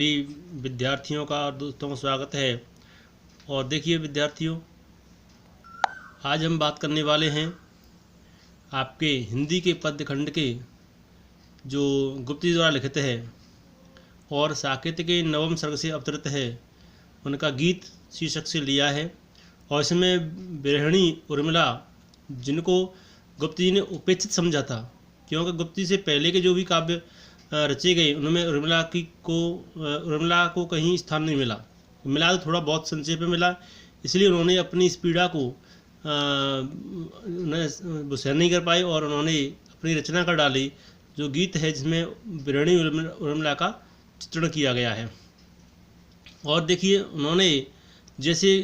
सभी विद्यार्थियों का और दोस्तों का स्वागत है। और देखिए विद्यार्थियों, आज हम बात करने वाले हैं आपके हिंदी के पद्य खंड के जो गुप्त जी द्वारा लिखित है और साकेत के नवम सर्ग से अवतरित है, उनका गीत शीर्षक से लिया है। और इसमें बिरहणी उर्मिला, जिनको गुप्त जी ने उपेक्षित समझा था, क्योंकि गुप्त जी से पहले के जो भी काव्य रचे गए उनमें उर्मिला को कहीं स्थान नहीं मिला। मिला तो थोड़ा बहुत संक्षेप में मिला, इसलिए उन्होंने अपनी इस पीड़ा को सहन नहीं कर पाए और उन्होंने अपनी रचना कर डाली, जो गीत है जिसमें बिरहणी उर्मिला का चित्रण किया गया है। और देखिए, उन्होंने जैसे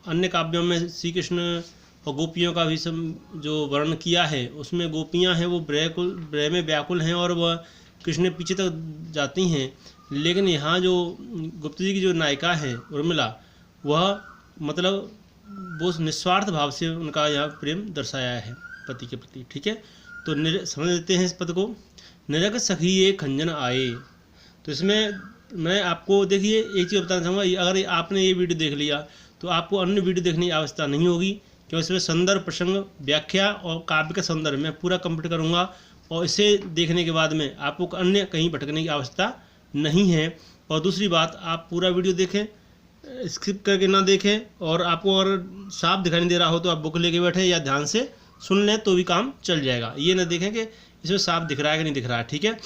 अन्य काव्यों में श्री कृष्ण और गोपियों का भी जो वर्णन किया है, उसमें गोपियां हैं वो ब्रह में व्याकुल हैं और वह कृष्ण पीछे तक जाती हैं। लेकिन यहाँ जो गुप्त जी की जो नायिका है उर्मिला, वह मतलब वो निस्वार्थ भाव से उनका यहाँ प्रेम दर्शाया है पति के प्रति। ठीक है, तो समझ लेते हैं इस पद को। निरग सखी ये खंजन आए। तो इसमें मैं आपको देखिए एक चीज़ बताना चाहूँगा, अगर आपने ये वीडियो देख लिया तो आपको अन्य वीडियो देखने की आवश्यकता नहीं होगी, क्योंकि इसमें संदर्भ, प्रसंग, व्याख्या और काव्य का संदर्भ मैं पूरा कंप्लीट करूँगा। और इसे देखने के बाद में आपको अन्य कहीं भटकने की आवश्यकता नहीं है। और दूसरी बात, आप पूरा वीडियो देखें, स्किप करके ना देखें। और आपको अगर साफ दिखाई नहीं दे रहा हो तो आप बुक लेके बैठे या ध्यान से सुन लें तो भी काम चल जाएगा। ये ना देखें कि इसमें साफ दिख रहा है कि नहीं दिख रहा है। ठीक है,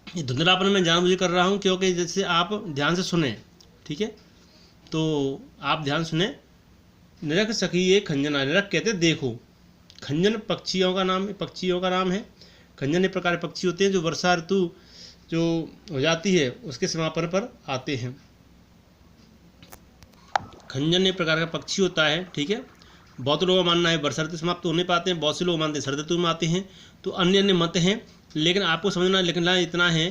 ये धुंधलापन मैं जानबूझ कर रहा हूँ, क्योंकि जैसे आप ध्यान से सुने। ठीक है, तो आप ध्यान सुने। निरख सखी ये खंजन आए। निरख कहते देखो, खंजन पक्षियों का नाम है। खंजन एक प्रकार के पक्षी होते हैं जो वर्षा ऋतु जो हो जाती है उसके समापन पर आते हैं। खंजन एक प्रकार का पक्षी होता है। ठीक है, बहुत लोगों का मानना है वर्षा ऋतु समाप्त होने पाते हैं, बहुत से लोग मानते हैं शरद ऋतु में आते हैं। तो अन्य अन्य मत हैं, लेकिन आपको समझना लिखना इतना है।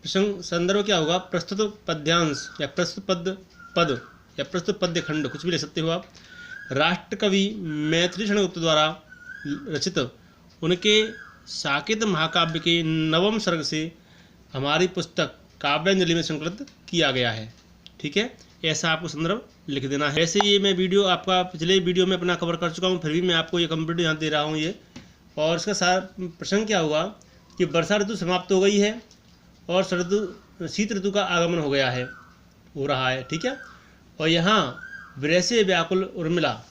प्रसंग संदर्भ क्या होगा? प्रस्तुत पद्यांश या प्रस्तुत पद या प्रस्तुत पद्य खंड, कुछ भी ले सकते हो आप। राष्ट्रकवि मैथिली शरणगुप्त द्वारा रचित उनके साकेत महाकाव्य के नवम सर्ग से हमारी पुस्तक काव्यांजलि में संकलित किया गया है। ठीक है, ऐसा आपको संदर्भ लिख देना है। ऐसे ये मैं वीडियो आपका पिछले वीडियो में अपना कवर कर चुका हूँ, फिर भी मैं आपको ये कंप्लीट यहाँ दे रहा हूँ ये। और इसका सारा प्रसंग क्या हुआ कि वर्षा ऋतु समाप्त हो गई है और शीत ऋतु का आगमन हो रहा है। ठीक है, और यहाँ विरह से व्याकुल उर्मिला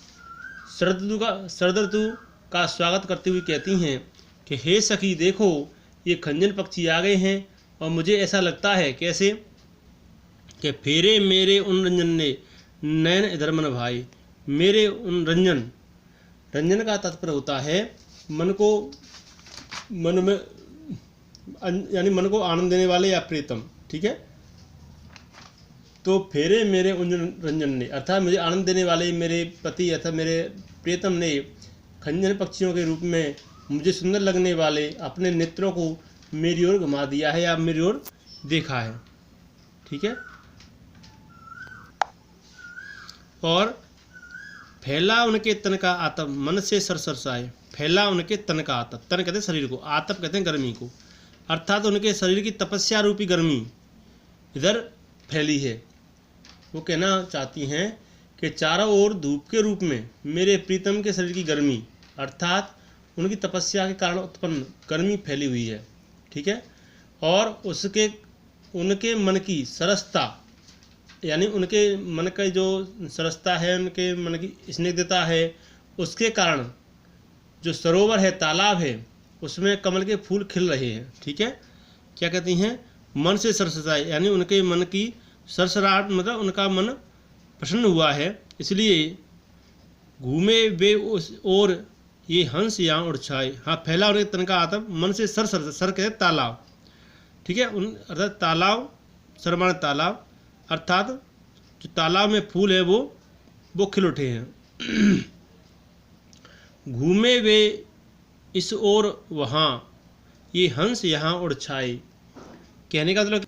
शरद ऋतु का स्वागत करते हुए कहती हैं कि हे सखी देखो, ये खंजन पक्षी आ गए हैं और मुझे ऐसा लगता है कैसे कि फेरे मेरे उन रंजन ने नयन इधर मन भाई। मेरे उन रंजन का तात्पर्य होता है मन को आनंद देने वाले या प्रीतम। ठीक है, तो फेरे मेरे उन रंजन ने, अर्थात मुझे आनंद देने वाले मेरे पति अर्थात मेरे प्रियतम ने खंजन पक्षियों के रूप में मुझे सुंदर लगने वाले अपने नेत्रों को मेरी ओर घुमा दिया है या मेरी ओर देखा है। ठीक है, और फैला उनके तन का आतप मन से सरसाए। फैला उनके तन का आतप, तन कहते हैं शरीर को, आतप कहते हैं गर्मी को, अर्थात उनके शरीर की तपस्या रूपी गर्मी इधर फैली है। वो कहना चाहती हैं कि चारों ओर धूप के रूप में मेरे प्रीतम के शरीर की गर्मी अर्थात उनकी तपस्या के कारण उत्पन्न गर्मी फैली हुई है। ठीक है, और उनके मन की सरसता, यानी उनके मन का जो सरसता है, उनके मन की स्निग्धता है, उसके कारण जो सरोवर है, तालाब है, उसमें कमल के फूल खिल रहे हैं। ठीक है, क्या कहती हैं? मन से सरसताए, यानी उनके मन की सरसराहट, मतलब उनका मन प्रसन्न हुआ है, इसलिए घूमे वे उस ओर ये हंस यहाँ उड़ छाए। हाँ, फैला उनके तन का आतप मन से सर कहते तालाब। ठीक है, अर्थात तालाब, सरमान तालाब, अर्थात जो तालाब में फूल है वो खिल उठे हैं। घूमे वे इस ओर वहाँ ये हंस यहाँ उड़ छाए। कहने का मतलब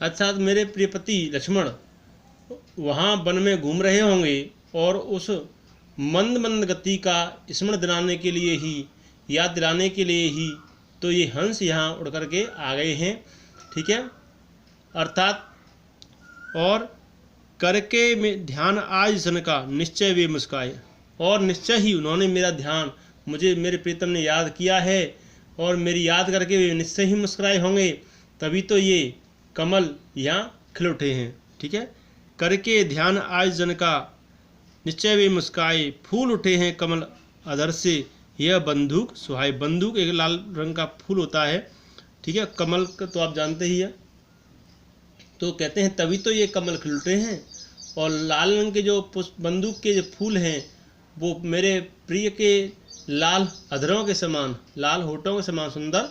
अर्थात मेरे प्रियपति लक्ष्मण वहाँ वन में घूम रहे होंगे और उस मंद मंद गति का स्मरण दिलाने के लिए ही, याद दिलाने के लिए ही तो ये हंस यहाँ उड़ करके आ गए हैं। ठीक है, अर्थात और करके में ध्यान आज सन का निश्चय वे मुस्काए, और निश्चय ही उन्होंने मेरा ध्यान, मुझे मेरे प्रीतम ने याद किया है और मेरी याद करके वे निश्चय ही मुस्कुराए होंगे, तभी तो ये कमल यहाँ खिल उठे हैं। ठीक है, करके ध्यान आज जन का निश्चय वे मुस्काए, फूल उठे हैं कमल अधर से, यह बंदूक सुहाए। बंदूक एक लाल रंग का फूल होता है। ठीक है, कमल का तो आप जानते ही है। तो कहते हैं तभी तो ये कमल खिल उठे हैं, और लाल रंग के जो बंदूक के जो फूल हैं वो मेरे प्रिय के लाल अधरों के समान, लाल होठों के समान सुंदर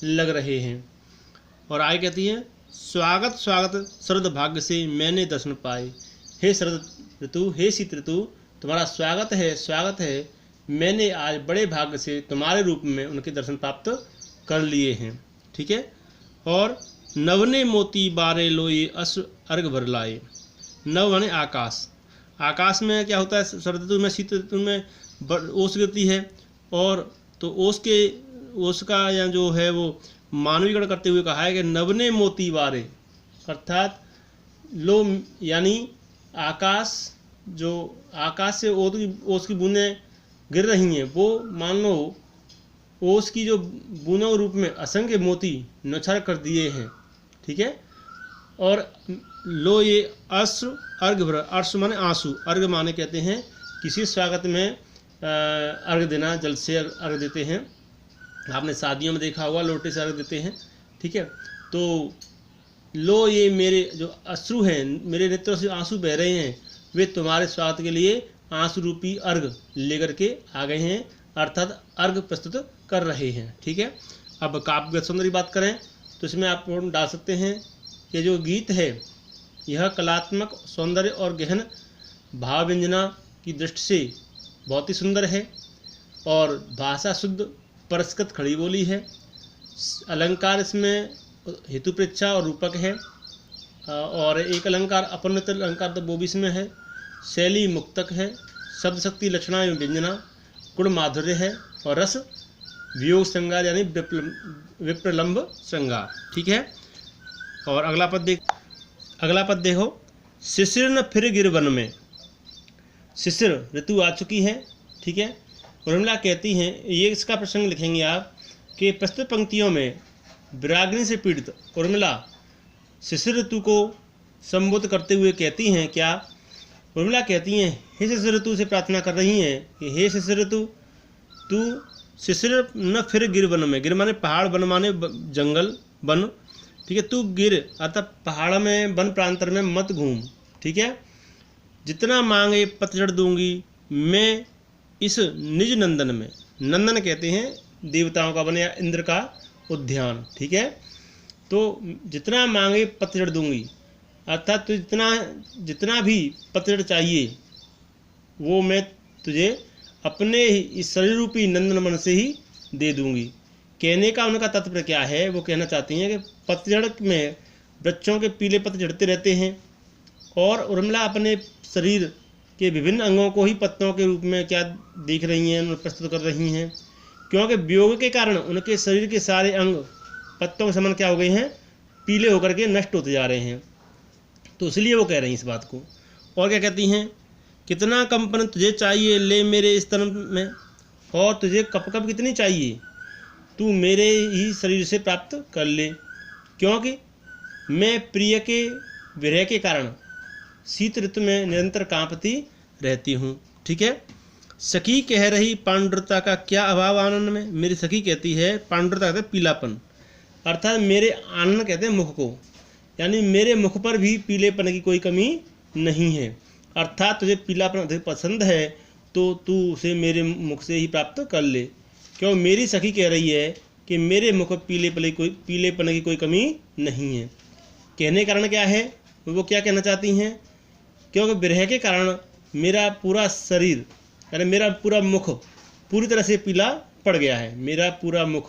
लग रहे हैं। और आगे कहती है स्वागत स्वागत शरद भाग्य से मैंने दर्शन पाए। हे शरद ऋतु, हे शीत ऋतु, तुम्हारा स्वागत है, स्वागत है। मैंने आज बड़े भाग्य से तुम्हारे रूप में उनके दर्शन प्राप्त कर लिए हैं। ठीक है, और नवने मोती बारे लोए अश्व अर्घ भर लाए। नव माने आकाश, आकाश में क्या होता है, शरद ऋतु में, शीत ऋतु में ओस गिरती है, और तो ओस का या जो है वो मानवीकरण करते हुए कहा है कि नवने मोती बारे, अर्थात लो यानी आकाश, जो आकाश से ओस की बूंदें गिर रही हैं, वो मान लो ओस की जो बूंदों के रूप में असंख्य मोती नौछावर कर दिए हैं। ठीक है, और लो ये अश्रु अर्घ भर, अश्रु माने आंसू, अर्घ माने कहते हैं किसी स्वागत में अर्घ देना, जल से अर्घ देते हैं। आपने शादियों में देखा होगा लोटे से अर्घ देते हैं। ठीक है, तो लो ये मेरे जो अश्रु हैं, मेरे नेत्रों से आंसू बह रहे हैं, वे तुम्हारे स्वागत के लिए आंसू रूपी अर्घ लेकर के आ गए हैं, अर्थात अर्घ प्रस्तुत कर रहे हैं। ठीक है, अब काव्य सौंदर्य की बात करें तो इसमें आप डाल सकते हैं कि जो गीत है यह कलात्मक सौंदर्य और गहन भाव व्यंजना की दृष्टि से बहुत ही सुंदर है, और भाषा शुद्ध परस्कृत खड़ी बोली है। अलंकार इसमें हेतु प्रेक्षा और रूपक है, और एक अलंकार अपन्वित अलंकार तो वो भी इसमें है। शैली मुक्तक है, शब्द शक्ति लक्षणा एवं व्यंजना, गुण माधुर्य है, और रस वियोग श्रृंगार यानी विप्रलंब श्रृंगार। ठीक है, और अगला पद देखो, शिशिर न फिर गिर वन में। शिशिर ऋतु आ चुकी है। ठीक है, उर्मिला कहती हैं, ये इसका प्रसंग लिखेंगे आप कि प्रस्तुत पंक्तियों में विरागिनी से पीड़ित उर्मिला शिशिर ऋतु को संबोधित करते हुए कहती हैं क्या? उर्मिला कहती हैं, हे शिशिर ऋतु से प्रार्थना कर रही हैं कि हे शिशिर ऋतु, तू शिशिर न फिर गिर वन में। गिर माने पहाड़, वन माने जंगल वन। ठीक है, तू गिर अर्थात पहाड़ में, वन प्रांतर में मत घूम। ठीक है, जितना मांगे पतझड़ दूंगी मैं इस निज नंदन में। नंदन कहते हैं देवताओं का वन या इंद्र का उद्यान। ठीक है, तो जितना मांगे पतझड़ दूंगी, अर्थात तो जितना भी पतझड़ चाहिए वो मैं तुझे अपने ही इस शरीर रूपी नंदन मन से ही दे दूंगी। कहने का उनका तात्पर्य क्या है? वो कहना चाहती हैं कि पतझड़ में वृक्षों के पीले पत्ते झड़ते रहते हैं, और उर्मिला अपने शरीर के विभिन्न अंगों को ही पत्तों के रूप में क्या देख रही हैं, प्रस्तुत कर रही हैं, क्योंकि वियोग के कारण उनके शरीर के सारे अंग पत्तों के समान क्या हो गए हैं, पीले होकर के नष्ट होते जा रहे हैं। तो इसलिए वो कह रही हैं इस बात को। और क्या कहती हैं, कितना कंपन तुझे चाहिए ले मेरे स्तन में, और तुझे कप कप कितनी चाहिए तू मेरे ही शरीर से प्राप्त कर ले, क्योंकि मैं प्रिय के विरह के कारण शीत ऋतु में निरंतर कांपती रहती हूँ। ठीक है, सखी कह रही पांडुरता का क्या अभाव आनंद में। मेरी सखी कहती है, पांडुरता कहते हैं पीलापन, अर्थात मेरे आनंद कहते हैं मुख को, यानी मेरे मुख पर भी पीलेपन की कोई कमी नहीं है। अर्थात तुझे पीलापन अधिक पसंद है तो तू उसे मेरे मुख से ही प्राप्त कर ले, क्यों मेरी सखी कह रही है कि मेरे मुख पर पीलेपन की कोई कमी नहीं है। कहने का कारण क्या है, वो क्या कहना चाहती हैं, क्योंकि विरह के कारण मेरा पूरा शरीर यानी मेरा पूरा मुख पूरी तरह से पीला पड़ गया है, मेरा पूरा मुख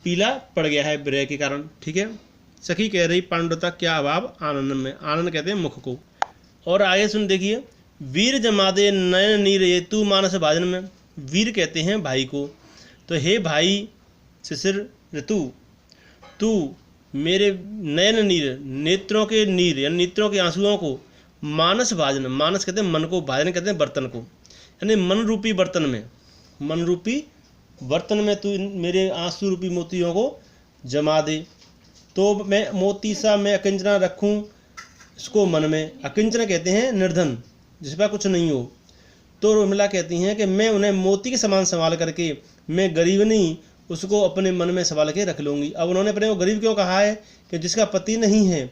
पीला पड़ गया है विरह के कारण। ठीक है, सखी कह रही पांडुरता क्या अभाव आनंद में। आनंद कहते हैं मुख को। और आगे सुन देखिए, वीर जमादे नयन नीर ये तू मानस भाजन में। वीर कहते हैं भाई को। तो हे भाई शिशिर ऋतु, तू मेरे नयन नीर, नेत्रों के नीर यानी नेत्रों के आंसुओं को, मानस भाजन, मानस कहते हैं मन को, भाजन कहते हैं बर्तन को, यानी मन रूपी बर्तन में, मन रूपी बर्तन में तू मेरे आंसू रूपी मोतियों को जमा दे। तो मैं मोती सा मैं अकिंचना रखूं इसको मन में। अकिंचन कहते हैं निर्धन, जिस पर कुछ नहीं हो। तो उर्मिला कहती हैं कि मैं उन्हें मोती के समान संभाल करके, मैं गरीब नहीं, उसको अपने मन में संभाल के रख लूँगी। अब उन्होंने अपने को गरीब क्यों कहा है? कि जिसका पति नहीं है,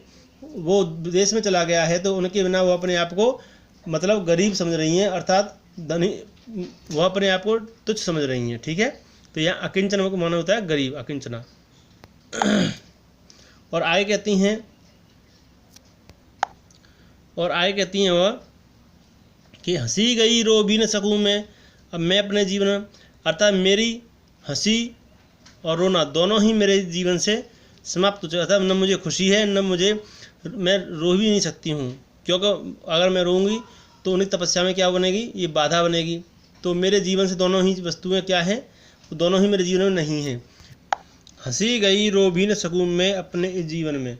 वो विदेश में चला गया है, तो उनके बिना वो अपने आप को मतलब गरीब समझ रही हैं, अर्थात धनी, वो अपने आप को तुच्छ समझ रही हैं। ठीक है, तो यहाँ अकिंचन को माना होता है गरीब, अकिंचना। और आगे कहती हैं, वह कि हंसी गई रो भी न सकूँ मैं। अब मैं अपने जीवन में, अर्थात मेरी हंसी और रोना दोनों ही मेरे जीवन से समाप्त हो चुका था। न मुझे खुशी है, न मुझे, मैं रो भी नहीं सकती हूँ, क्योंकि अगर मैं रोऊंगी तो उन्हीं तपस्या में क्या बनेगी? ये बाधा बनेगी। तो मेरे जीवन से दोनों ही वस्तुएं क्या हैं? दोनों ही मेरे जीवन में नहीं हैं। हंसी गई रो भी न सकूँ मैं अपने इस जीवन में।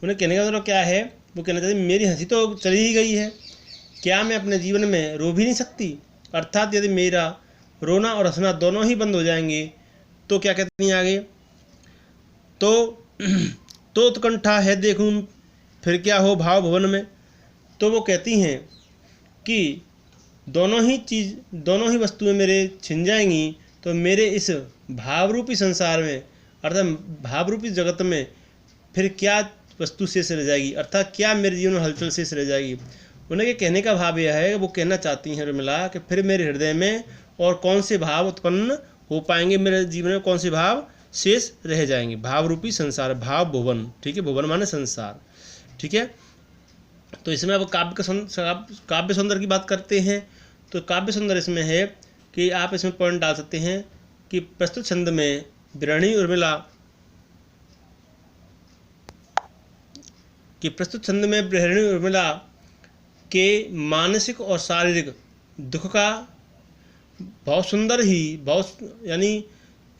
उन्हें कहने का मतलब क्या है? वो कहना चाहते मेरी हंसी तो चली ही गई है, क्या मैं अपने जीवन में रो भी नहीं सकती? अर्थात यदि मेरा रोना और हंसना दोनों ही बंद हो जाएंगे तो क्या कहती हैं आगे? तो उत्कंठा है देखूं फिर क्या हो भाव भवन में। तो वो कहती हैं कि दोनों ही वस्तुएं मेरे छिन जाएंगी, तो मेरे इस भावरूपी संसार में, अर्थात भावरूपी जगत में फिर क्या वस्तु शेष रह जाएगी? अर्थात क्या मेरे जीवन में हलचल शेष रह जाएगी? उनके कहने का भाव यह है, वो कहना चाहती हैं उर्मिला कि फिर मेरे हृदय में और कौन से भाव उत्पन्न हो पाएंगे? मेरे जीवन में कौन से भाव शेष रह जाएंगे? भाव रूपी संसार, भाव भुवन। ठीक है, भुवन माने संसार। ठीक है, तो इसमें अब काव्य सौंदर्य की बात करते हैं। तो काव्य सौंदर्य इसमें है कि आप इसमें पॉइंट डाल सकते हैं कि प्रस्तुत छंद में विरहिणी उर्मिला के मानसिक और शारीरिक दुख का बहुत सुंदर ही, बहुत यानी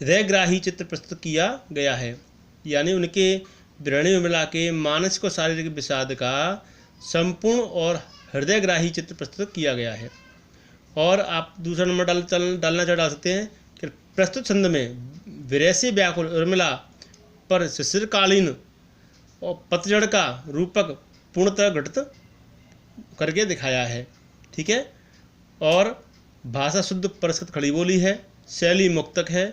हृदयग्राही चित्र प्रस्तुत किया गया है। यानी उनके विरहिणी उर्मिला के मानसिक और शारीरिक विषाद का संपूर्ण और हृदयग्राही चित्र प्रस्तुत किया गया है। और आप दूसरा नंबर डाल सकते हैं कि प्रस्तुत छंद में विरह से व्याकुल उर्मिला पर शिशिरकालीन और पतझड़ का रूपक पूर्णतः घटित करके दिखाया है। ठीक है, और भाषा शुद्ध परिष्कृत खड़ी बोली है, शैली मुक्तक है,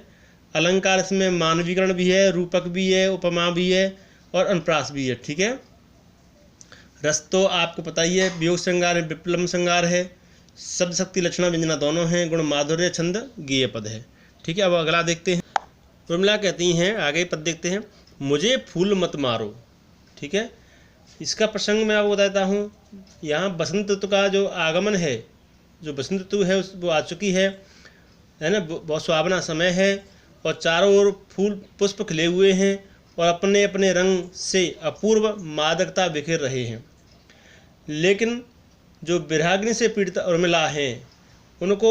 अलंकार इसमें मानवीकरण भी है, रूपक भी है, उपमा भी है और अनुप्रास भी है। ठीक है, रस तो आपको पता ही है, वियोग श्रृंगार है, विप्लव श्रृंगार है, शब्द शक्ति लक्षणा व्यंजना दोनों हैं, गुण माधुर्य छंद गेय पद है। ठीक है, अब अगला देखते हैं। उर्मिला कहती हैं, आगे पद देखते हैं, मुझे फूल मत मारो। ठीक है, इसका प्रसंग मैं आपको बताता हूँ। यहाँ बसंत ऋतु का जो आगमन है, जो बसंत ऋतु है वो आ चुकी है ना, बहुत सुहावना समय है और चारों ओर फूल पुष्प खिले हुए हैं और अपने अपने रंग से अपूर्व मादकता बिखेर रहे हैं। लेकिन जो विरहाग्नि से पीड़ित उर्मिला हैं, उनको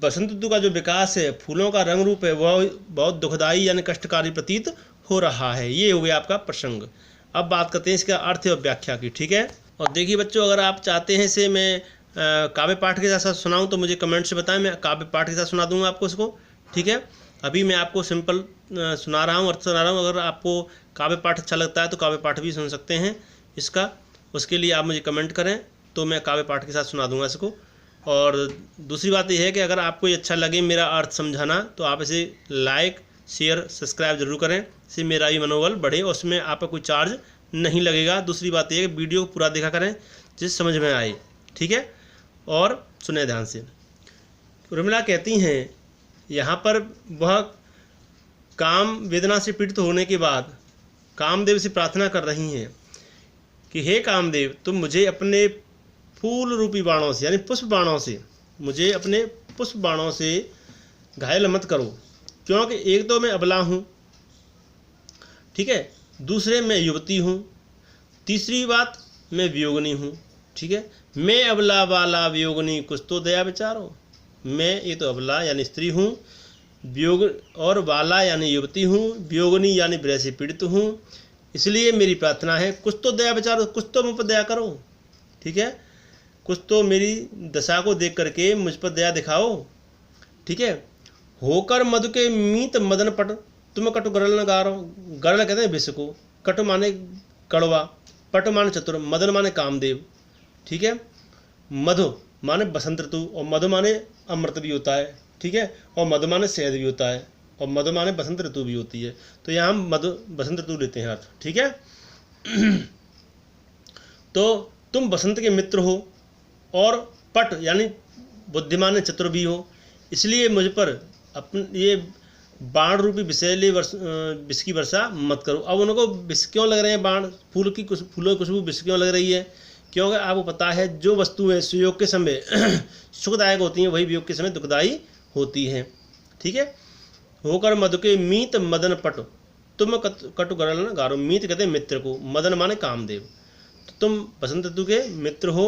बसंत ऋतु का जो विकास है, फूलों का रंग रूप है, वह बहुत दुखदायी यानी कष्टकारी प्रतीत हो रहा है। ये हो गया आपका प्रसंग। अब बात करते हैं इसका अर्थ और व्याख्या की। ठीक है, और देखिए बच्चों, अगर आप चाहते हैं इसे मैं काव्य पाठ के साथ सुनाऊं तो मुझे कमेंट से बताएं, मैं काव्य पाठ के साथ सुना दूंगा आपको इसको। ठीक है, अभी मैं आपको सिंपल सुना रहा हूँ, अर्थ सुना रहा हूँ। अगर आपको काव्य पाठ अच्छा लगता है तो काव्य पाठ भी सुन सकते हैं इसका। उसके लिए आप मुझे कमेंट करें तो मैं काव्य पाठ के साथ सुना दूंगा इसको। और दूसरी बात यह है कि अगर आपको ये अच्छा लगे मेरा अर्थ समझाना, तो आप इसे लाइक शेयर सब्सक्राइब जरूर करें, इससे मेरा भी मनोबल बढ़े और उसमें आपका कोई चार्ज नहीं लगेगा। दूसरी बात यह है कि वीडियो को पूरा देखा करें जिससे समझ में आए। ठीक है, और सुने ध्यान से। उर्मिला कहती हैं यहाँ पर, वह काम वेदना से पीड़ित होने के बाद कामदेव से प्रार्थना कर रही हैं कि हे कामदेव, तुम मुझे अपने फूल रूपी बाणों से यानी पुष्प बाणों से, मुझे अपने पुष्प बाणों से घायल मत करो, क्योंकि एक तो मैं अबला हूँ, ठीक है, दूसरे मैं युवती हूँ, तीसरी बात मैं वियोगनी हूँ। ठीक है, मैं अबला वाला वियोगनी कुछ तो दया विचारो। मैं ये तो अबला यानी स्त्री हूँ, वियोग और वाला यानी युवती हूँ, वियोगनी यानी विरह से पीड़ित हूँ, इसलिए मेरी प्रार्थना है कुछ तो दया विचारो, कुछ तो मुझ पर दया करो, ठीक है, कुछ तो मेरी दशा को देख करके मुझ पर दया दिखाओ, ठीक है। होकर मधु के मीत मदन पट तुम कटु गरल न गारो। गरल कहते हैं विष को, कटु माने कड़वा, पट माने चतुर, मदन माने कामदेव, ठीक है। मधु माने बसंत ऋतु, और मधु माने अमृत भी होता है, ठीक है, और मधु माने शहद भी होता है, और मधु माने बसंत ऋतु भी होती है। तो यहाँ हम मधु बसंत ऋतु लेते हैं अर्थ, ठीक है। तो तुम बसंत के मित्र हो और पट यानी बुद्धिमान चतुर भी हो, इसलिए मुझ पर अपन ये बाण रूपी विष की वर्षा मत करो। अब उनको विष क्यों लग रहे हैं, बाण फूलों की खुशबू विष क्यों लग रही है, क्योंकि आपको पता है जो वस्तुएं सुयोग के समय सुखदायक होती हैं वही वियोग के समय दुखदायी होती हैं, ठीक है। होकर मधु के मीत मदन पट तुम कटु गरल न गारो। मीत कहते हैं मित्र को, मदन माने कामदेव। तो तुम बसंत ऋतु के मित्र हो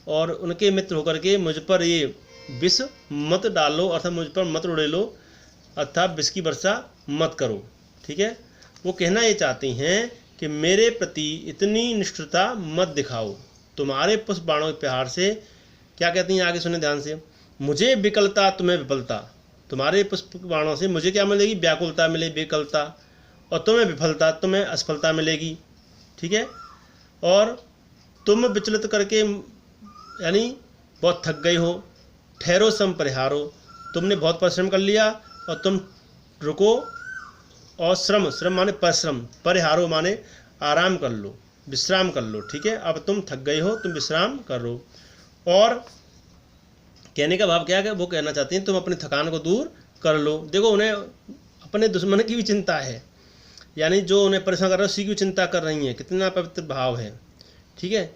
और उनके मित्र होकर के मुझ पर ये विष मत डालो, अर्थात मुझ पर मत उड़ेलो, अर्थात विष की वर्षा मत करो, ठीक है। वो कहना ये चाहती हैं कि मेरे प्रति इतनी निष्ठुरता मत दिखाओ, तुम्हारे पुष्प बाणों के प्रहार से, क्या कहती हैं आगे सुने ध्यान से, मुझे विकलता तुम्हें विफलता। तुम्हारे पुष्प बाणों से मुझे क्या मिलेगी, व्याकुलता मिलेगी, विकलता, और तुम्हें विफलता, तुम्हें असफलता मिलेगी, ठीक है। और तुम विचलित करके यानी बहुत थक गए हो, ठहरो सम परिहारो, तुमने बहुत परिश्रम कर लिया और तुम रुको, और श्रम माने परिश्रम, परिहारो माने आराम कर लो, विश्राम कर लो, ठीक है। अब तुम थक गए हो, तुम विश्राम करो। और कहने का भाव क्या है, वो कहना चाहती हैं तुम अपनी थकान को दूर कर लो। देखो उन्हें अपने दुश्मन की भी चिंता है, यानी जो उन्हें परेशान कर रहा है उसी की चिंता कर रही हैं, कितना पवित्र भाव है, ठीक है।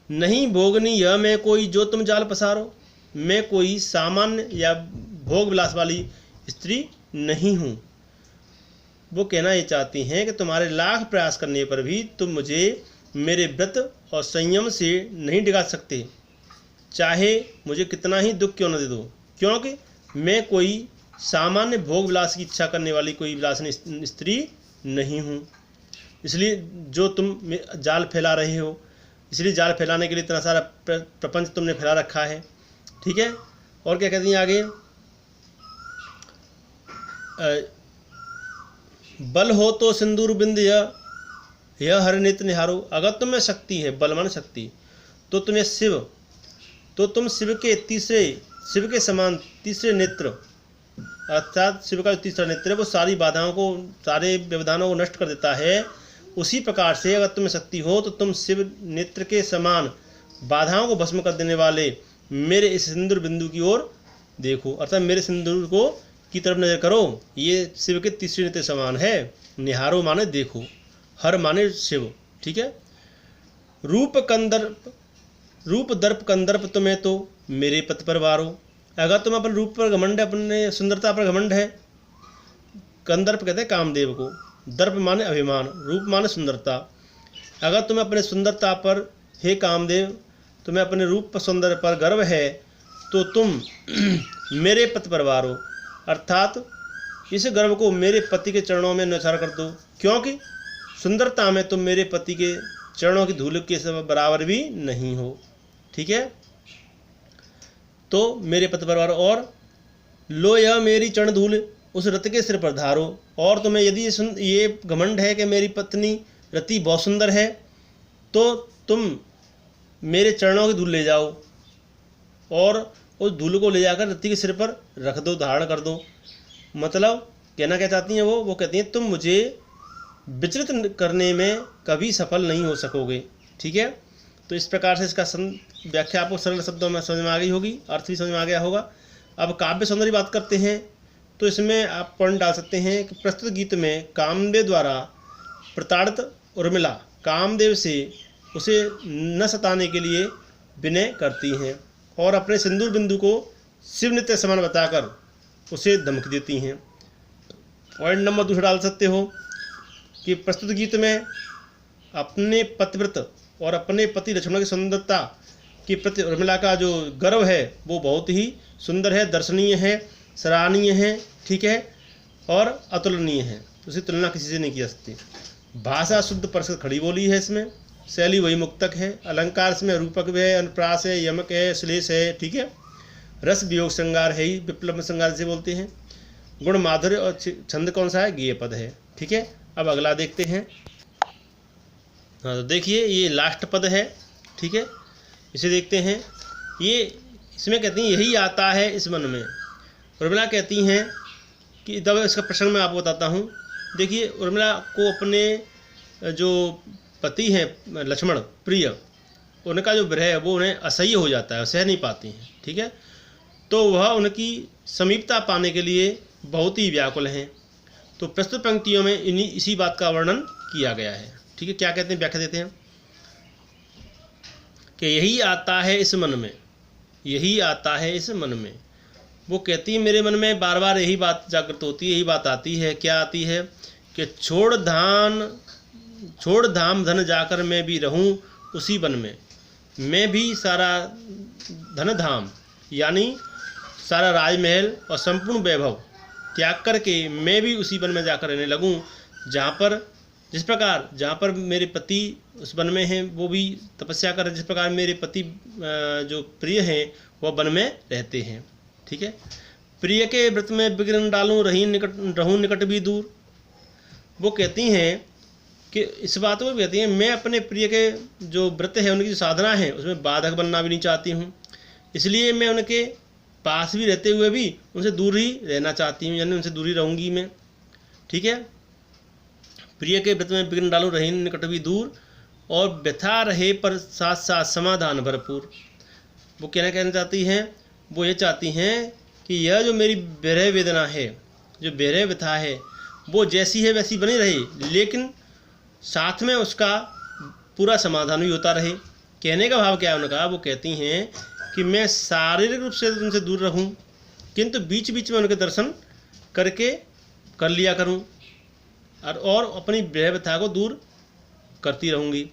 नहीं भोगनी यह मैं कोई जो तुम जाल पसारो, मैं कोई सामान्य या भोग विलास वाली स्त्री नहीं हूँ। वो कहना ये चाहती हैं कि तुम्हारे लाख प्रयास करने पर भी तुम मुझे मेरे व्रत और संयम से नहीं डिगा सकते, चाहे मुझे कितना ही दुख क्यों न दे दो, क्योंकि मैं कोई सामान्य भोग विलास की इच्छा करने वाली कोई विलासिनी स्त्री नहीं हूँ। इसलिए जो तुम जाल फैला रहे हो, इसलिए जाल फैलाने के लिए इतना सारा प्रपंच तुमने फैला रखा है, ठीक है। और क्या कहती हैं आगे, बल हो तो सिंदूर बिंद यह हर नेत्र निहारो। अगर तुम्हें शक्ति है, बलवान शक्ति, तो तुम्हें शिव, तो तुम शिव के समान तीसरे नेत्र, अर्थात शिव का जो तीसरा नेत्र है वो सारी बाधाओं को, सारे व्यवधानों को नष्ट कर देता है। उसी प्रकार से अगर तुम्हें शक्ति हो तो तुम शिव नेत्र के समान बाधाओं को भस्म कर देने वाले मेरे इस सिंदूर बिंदु की ओर देखो, अर्थात मेरे सिंदूर को की तरफ नजर करो। ये शिव के तीसरे नेत्र समान है। निहारो माने देखो, हर माने शिव, ठीक है। रूप दर्प कंदर्प तुम्हें तो मेरे पथ पर वारो। अगर तुम अपने रूप पर घमंड है, अपने सुंदरता पर घमंड है, कंदर्प कहते हैं कामदेव को, दर्प माने अभिमान, रूप माने सुंदरता। अगर तुम्हें अपने सुंदरता पर, हे कामदेव, तुम्हें अपने रूप पर सौंदर्य पर गर्व है, तो तुम मेरे पथ पर वारो, अर्थात इस गर्व को मेरे पति के चरणों में न्यौछावर कर दो, क्योंकि सुंदरता में तुम मेरे पति के चरणों की धूल के बराबर भी नहीं हो, ठीक है। तो मेरे पति पर वारो, और लो यह मेरी चरण धूल उस रति के सिर पर धारो। और तुम्हें यदि ये घमंड है कि मेरी पत्नी रति बहुत सुंदर है, तो तुम मेरे चरणों की धूल ले जाओ और उस धूल को ले जाकर रति के सिर पर रख दो, धारण कर दो। मतलब कहना क्या चाहती हैं वो कहती हैं तुम मुझे विचलित करने में कभी सफल नहीं हो सकोगे, ठीक है। तो इस प्रकार से इसका व्याख्या आपको सरल शब्दों में समझ में आ गई होगी, अर्थ भी समझ में आ गया होगा। अब काव्य सौंदर्य बात करते हैं, तो इसमें आप पॉइंट डाल सकते हैं कि प्रस्तुत गीत में कामदेव द्वारा प्रताड़ित उर्मिला कामदेव से उसे न सताने के लिए विनय करती हैं और अपने सिंदूर बिंदु को शिव नित्य समान बताकर उसे धमकी देती हैं। पॉइंट नंबर 2 डाल सकते हो कि प्रस्तुत गीत में अपने पतिव्रत और अपने पति लक्ष्मण की सुंदरता के प्रति उर्मिला का जो गर्व है वो बहुत ही सुंदर है, दर्शनीय है, सराहनीय है, ठीक है, और अतुलनीय है। उसकी तुलना किसी से नहीं की जा सकती। भाषा शुद्ध परिष्कृत खड़ी बोली है, इसमें शैली वही मुक्तक है, अलंकार इसमें रूपक भी है, अनुप्रास है, यमक है, श्लेष है, ठीक है। रस वियोग श्रृंगार है ही, विप्लव श्रृंगार से बोलते हैं। गुण माधुर्य और छंद कौन सा है, गेय पद है, ठीक है। अब अगला देखते हैं। हाँ, तो देखिए ये लास्ट पद है, ठीक है, इसे देखते हैं। ये इसमें कहती हैं यही आता है इस मन में। उर्मिला कहती हैं कि तब इसका प्रसंग मैं आपको बताता हूँ। देखिए उर्मिला को अपने जो पति हैं लक्ष्मण प्रिय, उनका जो विरह है वो उन्हें असह्य हो जाता है, सह नहीं पाती हैं, ठीक है। तो वह उनकी समीपता पाने के लिए बहुत ही व्याकुल हैं। तो प्रस्तुत पंक्तियों में इसी बात का वर्णन किया गया है, ठीक है। क्या कहते हैं, व्याख्या देते हैं कि यही आता है इस मन में, यही आता है इस मन में। वो कहती है मेरे मन में बार बार यही बात जागृत होती है, यही बात आती है। क्या आती है कि छोड़ धाम धन जाकर मैं भी रहूं उसी वन में। मैं भी सारा धन धाम यानी सारा राजमहल और संपूर्ण वैभव त्याग करके मैं भी उसी वन में जाकर रहने लगूं, जहाँ पर मेरे पति उस वन में हैं, वो भी तपस्या कर, जिस प्रकार मेरे पति जो प्रिय हैं वह वन में रहते हैं, ठीक है। प्रिय के व्रत में विघ्न डालूं रहूं निकट भी दूर। वो कहती हैं कि इस बात को कहती हैं मैं अपने प्रिय के जो व्रत है, उनकी जो साधना है, उसमें बाधक बनना भी नहीं चाहती हूँ। इसलिए मैं उनके पास भी रहते हुए भी उनसे दूर ही रहना चाहती हूँ, यानी उनसे दूरी रहूँगी मैं, ठीक है। प्रिय के व्रत में विघ्न डालूं रही निकट भी दूर, और व्यथा रहे पर साथ साथ समाधान भरपूर। वो कहना चाहती हैं, वो ये चाहती हैं कि यह जो मेरी विरह वेदना है, जो विरह व्यथा है, वो जैसी है वैसी बनी रहे, लेकिन साथ में उसका पूरा समाधान भी होता रहे। कहने का भाव क्या है उनका, वो कहती हैं कि मैं शारीरिक रूप से उनसे दूर रहूं, किंतु बीच बीच में उनके दर्शन कर लिया करूं, और अपनी विरह व्यथा को दूर करती रहूंगी।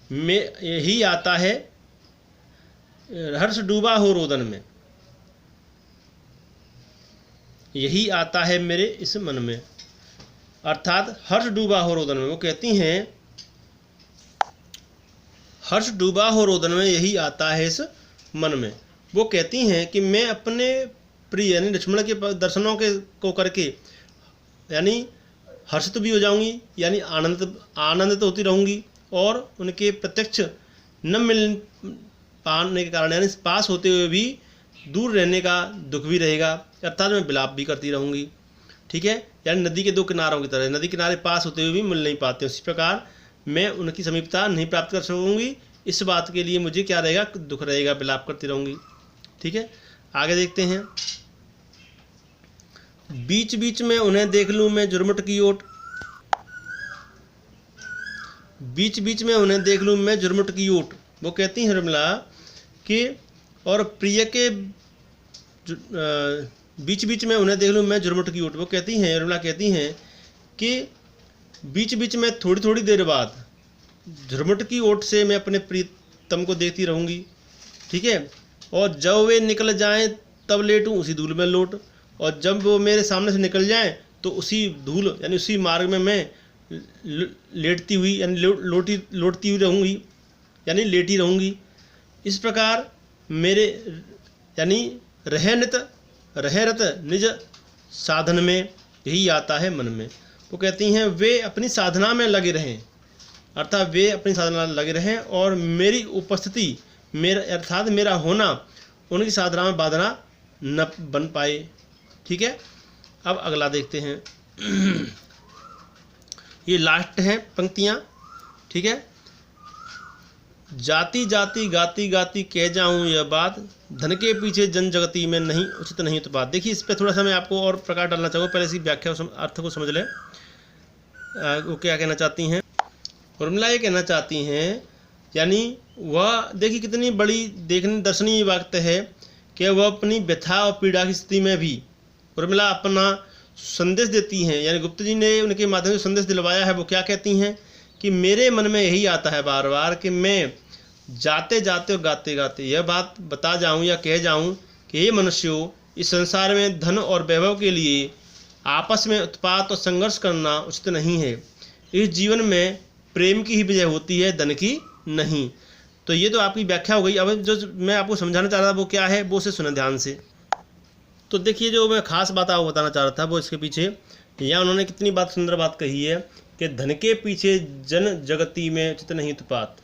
मैं यही आता है हर्ष डूबा हो रोदन में, यही आता है मेरे इस मन में, अर्थात हर्ष डूबा हो रोदन में। वो कहती हैं हर्ष डूबा हो रोदन में यही आता है इस मन में। वो कहती हैं कि मैं अपने प्रिय यानी लक्ष्मण के दर्शनों को करके यानी हर्षित भी हो जाऊंगी, यानी आनंदित होती रहूंगी, और उनके प्रत्यक्ष न मिल पाने के कारण यानी पास होते हुए भी दूर रहने का दुख भी रहेगा, अर्थात मैं विलाप भी करती रहूंगी, ठीक है। यानी नदी के दो किनारों की तरह, नदी किनारे पास होते हुए भी मिल नहीं पाते, उसी प्रकार मैं उनकी समीपता नहीं प्राप्त कर सकूंगी। इस बात के लिए मुझे क्या रहेगा, दुख रहेगा, विलाप करती रहूंगी, ठीक है। आगे देखते हैं। बीच बीच में उन्हें देख लूं मैं झुरमुट की ओट, बीच बीच में उन्हें देख लूं मैं झुरमुट की ओट। वो कहती हैं उर्मिला कि और प्रिय के बीच बीच में उन्हें देख लूं मैं झुरमुट की ओट। वो कहती हैं उर्मिला कहती हैं कि बीच बीच में थोड़ी थोड़ी देर बाद झुरमुट की ओट से मैं अपने प्रीतम को देखती रहूंगी, ठीक है। और जब वे निकल जाएं तब लेटूं उसी धूल में लोट, और जब वो मेरे सामने से निकल जाएं तो उसी धूल यानी उसी मार्ग में मैं लेटती हुई यानी लौटती हुई रहूँगी, यानी लेटी रहूँगी। इस प्रकार मेरे यानी रहरत निज साधन में यही आता है मन में। वो कहती हैं वे अपनी साधना में लगे रहें, अर्थात वे अपनी साधना में लगे रहें, और मेरी उपस्थिति अर्थात मेरा होना उनकी साधना में बाधना न बन पाए, ठीक है। अब अगला देखते हैं। ये लास्ट हैं पंक्तियाँ, ठीक है। जाती जाती गाती गाती कह जाऊँ यह बात, धन के पीछे जन जगती में नहीं उचित नहीं उत्पात। देखिए इस पर थोड़ा सा मैं आपको और प्रकाश डालना चाहूँगा, पहले इसकी व्याख्या अर्थ को समझ लें। वो क्या कहना चाहती हैं, उर्मिला ये कहना चाहती हैं, यानी वह देखिए कितनी बड़ी दर्शनीय बात है कि वह अपनी व्यथा और पीड़ा की स्थिति में भी उर्मिला अपना संदेश देती हैं, यानी गुप्त जी ने उनके माध्यम से संदेश दिलवाया है। वो क्या कहती हैं कि मेरे मन में यही आता है बार बार कि मैं जाते जाते और गाते गाते यह बात बता जाऊं या कह जाऊं कि हे मनुष्यों, इस संसार में धन और वैभव के लिए आपस में उत्पात और संघर्ष करना उचित नहीं है। इस जीवन में प्रेम की ही विजय होती है, धन की नहीं। तो ये तो आपकी व्याख्या हो गई। अब जो मैं आपको समझाना चाह रहा था वो क्या है, वो से सुने ध्यान से। तो देखिए, जो मैं खास बात आपको बताना चाह रहा था वो इसके पीछे, यहाँ उन्होंने कितनी बात सुंदर बात कही है कि धन के पीछे जन जगती में चित नहीं उत्पात।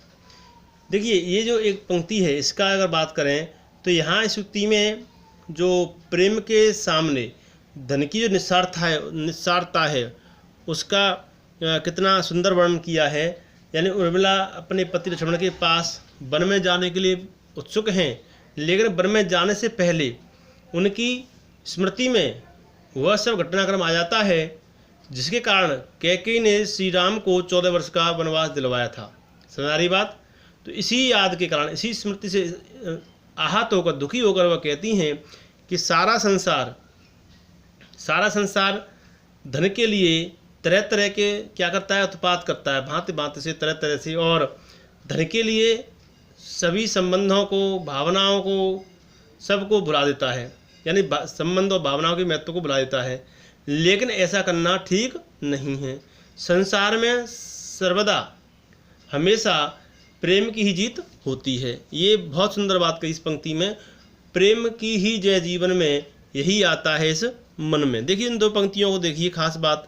देखिए, ये जो एक पंक्ति है इसका अगर बात करें तो यहाँ इस युक्ति में जो प्रेम के सामने धन की जो निस्सारता है उसका कितना सुंदर वर्णन किया है। यानी उर्मिला अपने पति लक्ष्मण के पास वन में जाने के लिए उत्सुक हैं, लेकिन वन में जाने से पहले उनकी स्मृति में वह सब घटनाक्रम आ जाता है जिसके कारण कैकेयी ने श्री राम को 14 वर्ष का वनवास दिलवाया था। समझ आ रही बात? तो इसी याद के कारण, इसी स्मृति से आहत होकर, दुखी होकर वह कहती हैं कि सारा संसार धन के लिए तरह तरह के क्या करता है, उत्पात करता है, भांति भांति से, तरह तरह से, और धन के लिए सभी संबंधों को, भावनाओं को, सबको भुला देता है। यानी संबंध और भावनाओं के महत्व को भुला देता है। लेकिन ऐसा करना ठीक नहीं है। संसार में सर्वदा हमेशा प्रेम की ही जीत होती है। ये बहुत सुंदर बात कही इस पंक्ति में। प्रेम की ही जय जीवन में, यही आता है इस मन में। देखिए, इन दो पंक्तियों को देखिए, खास बात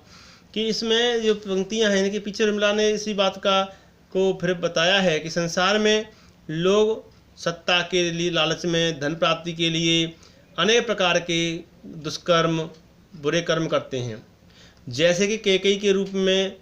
कि इसमें जो पंक्तियां हैं इनके पीछे उर्मिला ने इसी बात को फिर बताया है कि संसार में लोग सत्ता के लिए, लालच में, धन प्राप्ति के लिए अनेक प्रकार के दुष्कर्म, बुरे कर्म करते हैं। जैसे कि कैकेयी के रूप में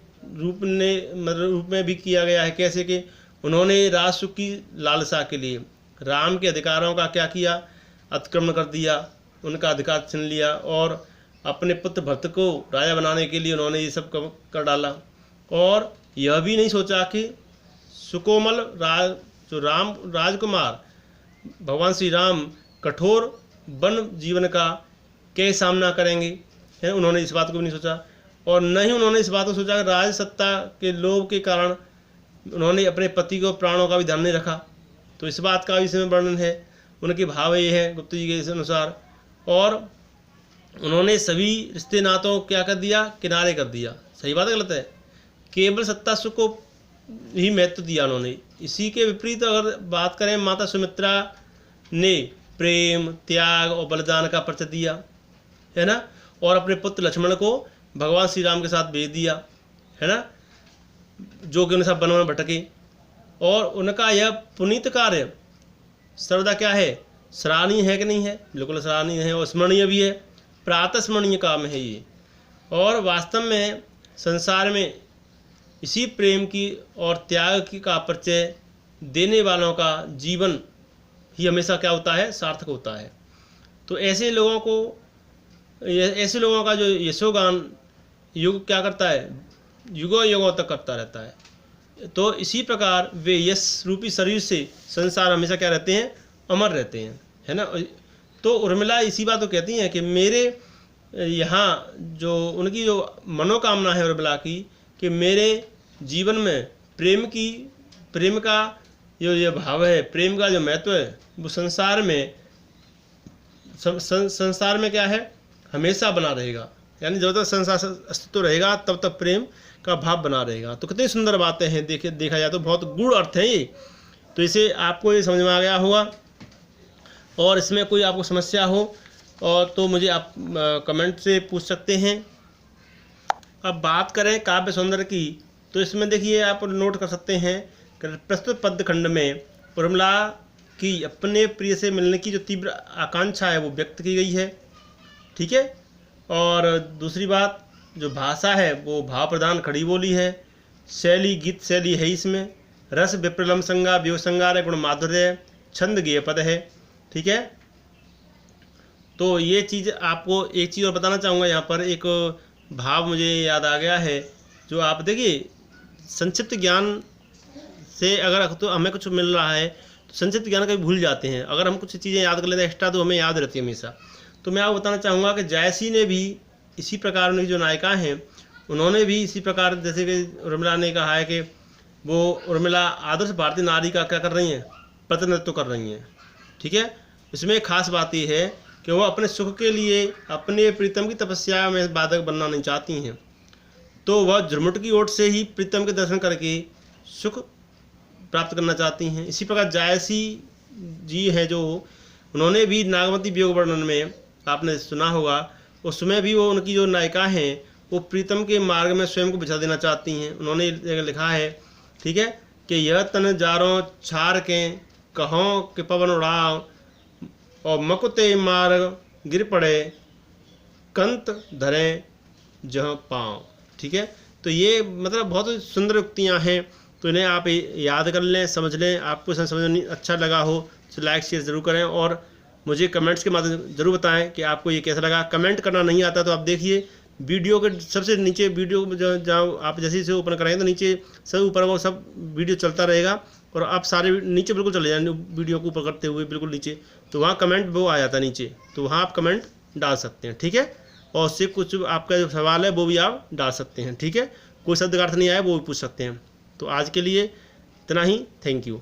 भी किया गया है। कैसे कि उन्होंने राजसुख की लालसा के लिए राम के अधिकारों का क्या किया, अतिक्रमण कर दिया, उनका अधिकार छीन लिया, और अपने पुत्र भरत को राजा बनाने के लिए उन्होंने ये सब कर डाला। और यह भी नहीं सोचा कि सुकोमल राजकुमार भगवान श्री राम कठोर वन जीवन का कैसे सामना करेंगे, है। उन्होंने इस बात को भी नहीं सोचा, और न ही उन्होंने इस बात को सोचा कि राज सत्ता के लोभ के कारण उन्होंने अपने पति को प्राणों का भी ध्यान नहीं रखा। तो इस बात का भी इसमें वर्णन है। उनके भाव ये है गुप्त जी के अनुसार। और उन्होंने सभी रिश्ते नातों क्या कर दिया, किनारे कर दिया। सही बात है, गलत है? केवल सत्ता सुख को ही महत्व दिया उन्होंने। इसी के विपरीत अगर बात करें, माता सुमित्रा ने प्रेम, त्याग और बलिदान का परिचय दिया, है ना, और अपने पुत्र लक्ष्मण को भगवान श्री राम के साथ भेज दिया, है ना, जो कि उन्हें सब वन में भटके। और उनका यह पुनीत कार्य सर्वदा क्या है, सराहनीय है कि नहीं है? बिल्कुल सराहनीय है, और स्मरणीय भी है। प्रातः स्मरणीय काम है ये। और वास्तव में संसार में इसी प्रेम की और त्याग की का परिचय देने वालों का जीवन ही हमेशा क्या होता है, सार्थक होता है। तो ऐसे लोगों का जो यशोगान युग क्या करता है, युगों युगों तक करता रहता है। तो इसी प्रकार वे यश रूपी शरीर से संसार हमेशा क्या रहते हैं, अमर रहते हैं, है ना। तो उर्मिला इसी बात को कहती हैं कि मेरे यहाँ जो उनकी जो मनोकामना है उर्मिला की, कि मेरे जीवन में प्रेम का जो ये भाव है, प्रेम का जो महत्व है, वो संसार में क्या है, हमेशा बना रहेगा। यानी जब तक संसार अस्तित्व रहेगा तब तक प्रेम का भाव बना रहेगा। तो कितनी सुंदर बातें हैं, देखा जाए तो बहुत गूढ़ अर्थ है ये। तो इसे आपको ये समझ में आ गया होगा। और इसमें कोई आपको समस्या हो और तो मुझे आप कमेंट से पूछ सकते हैं। अब बात करें काव्य सौंदर्य की, तो इसमें देखिए आप नोट कर सकते हैं कि प्रस्तुत पद्य खंड में उर्मिला की अपने प्रिय से मिलने की जो तीव्र आकांक्षा है वो व्यक्त की गई है, ठीक है। और दूसरी बात, जो भाषा है वो भाव प्रधान खड़ी बोली है। शैली गीत शैली है इसमें। रस विप्रलम संगा वियोग संगार गुण माधुर्य छंद गेय पद है, ठीक है। तो ये चीज़ आपको एक चीज़ और बताना चाहूँगा। यहाँ पर एक भाव मुझे याद आ गया है, जो आप देखिए, संक्षिप्त ज्ञान से अगर तो हमें कुछ मिल रहा है तो संक्षिप्त ज्ञान कभी भूल जाते हैं। अगर हम कुछ चीज़ें याद कर लेते हैं एक्स्ट्रा तो हमें याद रहती है हमेशा। तो मैं आपको बताना चाहूँगा कि जायसी ने भी इसी प्रकार उनकी जो नायिका हैं उन्होंने भी इसी प्रकार, जैसे कि उर्मिला ने कहा है कि वो उर्मिला आदर्श भारतीय नारी का क्या कर रही हैं, प्रतिनिधित्व कर रही हैं, ठीक है। इसमें खास बात यह है कि वो अपने सुख के लिए अपने प्रीतम की तपस्या में बाधक बनना नहीं चाहती हैं। तो वह झुरमुट की ओट से ही प्रीतम के दर्शन करके सुख प्राप्त करना चाहती हैं। इसी प्रकार जायसी जी है जो, उन्होंने भी नागमती वियोग वर्णन में आपने सुना होगा, उसमें भी वो उनकी जो नायिका हैं वो प्रीतम के मार्ग में स्वयं को बिछा देना चाहती हैं। उन्होंने लिखा है, ठीक है, कि यह तन जारों छार के कहों के पवन उड़ाओ और मकुते मार्ग गिर पड़े कंत धरे जहाँ पाँव। ठीक है, तो ये मतलब बहुत सुंदर उक्तियाँ हैं, तो इन्हें आप याद कर लें, समझ लें। आपको समझ में अच्छा लगा हो तो लाइक शेयर ज़रूर करें और मुझे कमेंट्स के माध्यम से ज़रूर बताएं कि आपको ये कैसा लगा। कमेंट करना नहीं आता तो आप देखिए वीडियो के सबसे नीचे, वीडियो जहाँ आप जैसे से ओपन करेंगे तो नीचे सब ऊपर वो सब वीडियो चलता रहेगा और आप सारे नीचे बिल्कुल चले जाएंगे वीडियो को ऊपर करते हुए बिल्कुल नीचे, तो वहाँ कमेंट वो आ जाता है नीचे, तो वहाँ आप कमेंट डाल सकते हैं। ठीक है, और उससे कुछ आपका जो सवाल है वो भी आप डाल सकते हैं। ठीक है, कोई शब्द का अर्थ नहीं आया वो भी पूछ सकते हैं। तो आज के लिए इतना ही, थैंक यू।